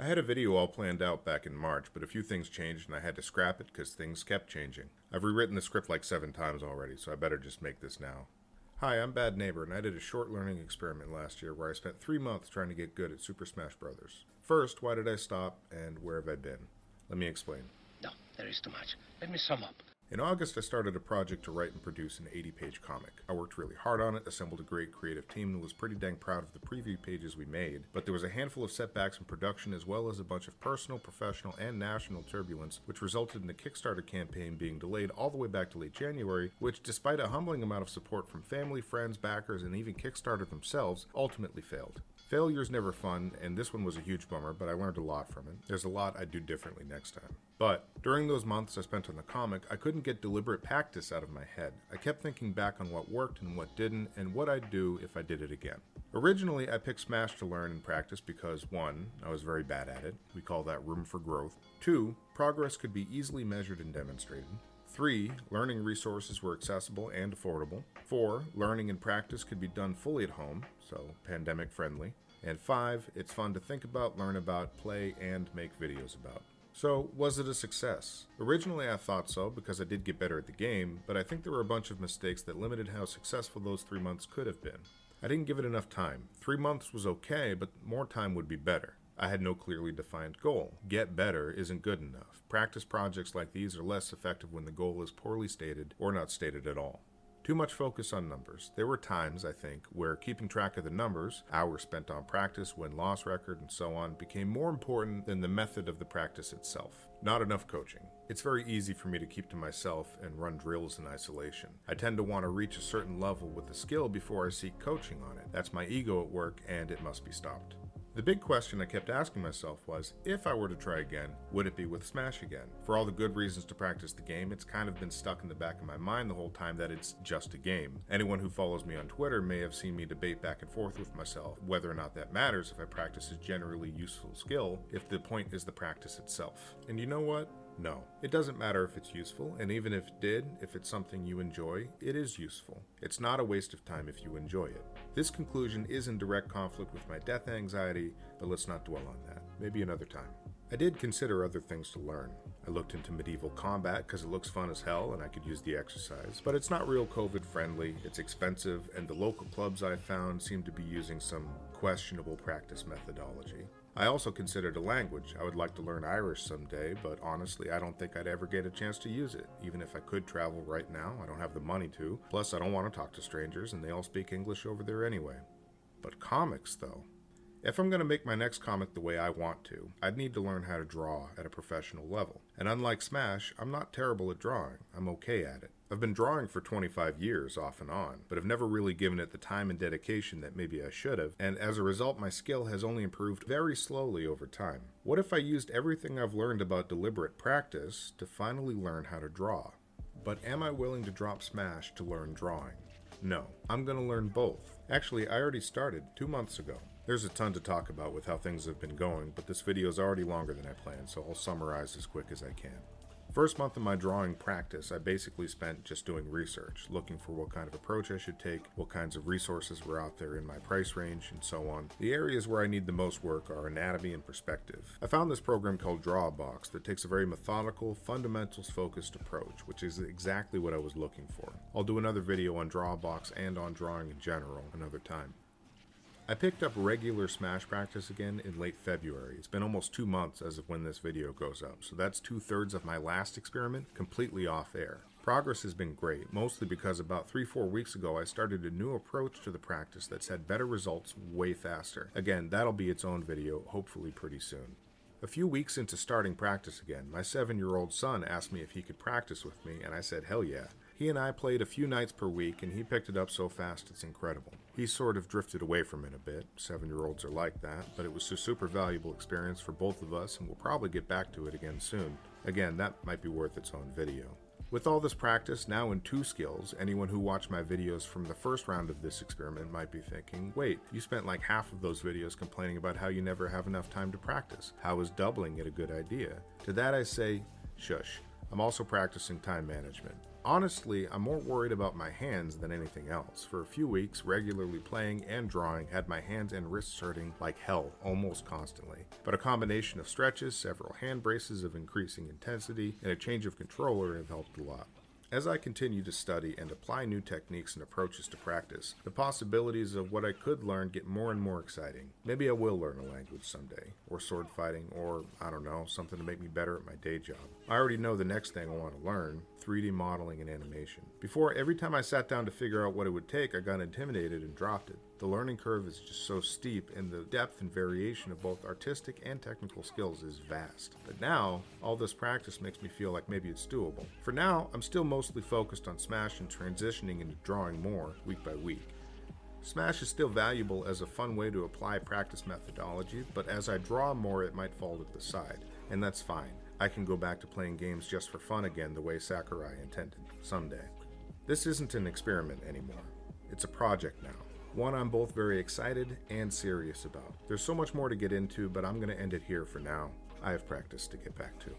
I had a video all planned out back in March, but a few things changed and I had to scrap it because things kept changing. I've rewritten the script like 7 times already, so I better just make this now. Hi, I'm Bad Neighbor, and I did a short learning experiment last year where I spent 3 months trying to get good at Super Smash Bros. First, why did I stop, and where have I been? Let me explain. No, there is too much. Let me sum up. In August, I started a project to write and produce an 80-page comic. I worked really hard on it, assembled a great creative team, and was pretty dang proud of the preview pages we made, but there was a handful of setbacks in production as well as a bunch of personal, professional, and national turbulence, which resulted in the Kickstarter campaign being delayed all the way back to late January, which, despite a humbling amount of support from family, friends, backers, and even Kickstarter themselves, ultimately failed. Failure's never fun, and this one was a huge bummer, but I learned a lot from it. There's a lot I'd do differently next time. But during those months I spent on the comic, I couldn't get deliberate Pac-tice out of my head. I kept thinking back on what worked and what didn't, and what I'd do if I did it again. Originally, I picked Smash to learn and practice because 1. I was very bad at it. We call that room for growth. 2. Progress could be easily measured and demonstrated. 3. Learning resources were accessible and affordable. 4. Learning and practice could be done fully at home, so pandemic friendly. And 5. It's fun to think about, learn about, play, and make videos about. So, was it a success? Originally I thought so because I did get better at the game, but I think there were a bunch of mistakes that limited how successful those 3 months could have been. I didn't give it enough time. 3 months was okay, but more time would be better. I had no clearly defined goal. Get better isn't good enough. Practice projects like these are less effective when the goal is poorly stated or not stated at all. Too much focus on numbers. There were times, I think, where keeping track of the numbers, hours spent on practice, win-loss record, and so on, became more important than the method of the practice itself. Not enough coaching. It's very easy for me to keep to myself and run drills in isolation. I tend to want to reach a certain level with the skill before I seek coaching on it. That's my ego at work, and it must be stopped. The big question I kept asking myself was, if I were to try again, would it be with Smash again? For all the good reasons to practice the game, it's kind of been stuck in the back of my mind the whole time that it's just a game. Anyone who follows me on Twitter may have seen me debate back and forth with myself whether or not that matters if I practice a generally useful skill, if the point is the practice itself. And you know what? No. It doesn't matter if it's useful, and even if it did, if it's something you enjoy, it is useful. It's not a waste of time if you enjoy it. This conclusion is in direct conflict with my death anxiety, but let's not dwell on that. Maybe another time. I did consider other things to learn. I looked into medieval combat because it looks fun as hell and I could use the exercise, but it's not real COVID friendly, it's expensive, and the local clubs I found seem to be using some questionable practice methodology. I also considered a language. I would like to learn Irish someday, but honestly I don't think I'd ever get a chance to use it. Even if I could travel right now, I don't have the money to. Plus I don't want to talk to strangers and they all speak English over there anyway. But comics though. If I'm going to make my next comic the way I want to, I'd need to learn how to draw at a professional level. And unlike Smash, I'm not terrible at drawing. I'm okay at it. I've been drawing for 25 years off and on, but have never really given it the time and dedication that maybe I should have, and as a result my skill has only improved very slowly over time. What if I used everything I've learned about deliberate practice to finally learn how to draw? But am I willing to drop Smash to learn drawing? No, I'm going to learn both. Actually, I already started 2 months ago. There's a ton to talk about with how things have been going, but this video is already longer than I planned, so I'll summarize as quick as I can. First month of my drawing practice, I basically spent just doing research, looking for what kind of approach I should take, what kinds of resources were out there in my price range, and so on. The areas where I need the most work are anatomy and perspective. I found this program called Drawbox that takes a very methodical, fundamentals-focused approach, which is exactly what I was looking for. I'll do another video on Drawbox and on drawing in general another time. I picked up regular Smash practice again in late February. It's been almost 2 months as of when this video goes up, so that's 2/3 of my last experiment completely off air. Progress has been great, mostly because about 3-4 weeks ago I started a new approach to the practice that's had better results way faster. Again, that'll be its own video, hopefully pretty soon. A few weeks into starting practice again, my 7-year-old son asked me if he could practice with me, and I said hell yeah. He and I played a few nights per week, and he picked it up so fast it's incredible. He sort of drifted away from it a bit. 7-year-olds are like that, but it was a super valuable experience for both of us, and we'll probably get back to it again soon. Again, that might be worth its own video. With all this practice now in 2 skills, anyone who watched my videos from the first round of this experiment might be thinking, wait, you spent like half of those videos complaining about how you never have enough time to practice. How is doubling it a good idea? To that I say, shush. I'm also practicing time management. Honestly, I'm more worried about my hands than anything else. For a few weeks, regularly playing and drawing had my hands and wrists hurting like hell almost constantly. But a combination of stretches, several hand braces of increasing intensity, and a change of controller have helped a lot. As I continue to study and apply new techniques and approaches to practice, the possibilities of what I could learn get more and more exciting. Maybe I will learn a language someday, or sword fighting, or, I don't know, something to make me better at my day job. I already know the next thing I want to learn, 3D modeling and animation. Before, every time I sat down to figure out what it would take, I got intimidated and dropped it. The learning curve is just so steep, and the depth and variation of both artistic and technical skills is vast. But now, all this practice makes me feel like maybe it's doable. For now, I'm still mostly focused on Smash and transitioning into drawing more week by week. Smash is still valuable as a fun way to apply practice methodology, but as I draw more, it might fall to the side, and that's fine. I can go back to playing games just for fun again the way Sakurai intended, someday. This isn't an experiment anymore. It's a project now. One I'm both very excited and serious about. There's so much more to get into, but I'm going to end it here for now. I have practice to get back to.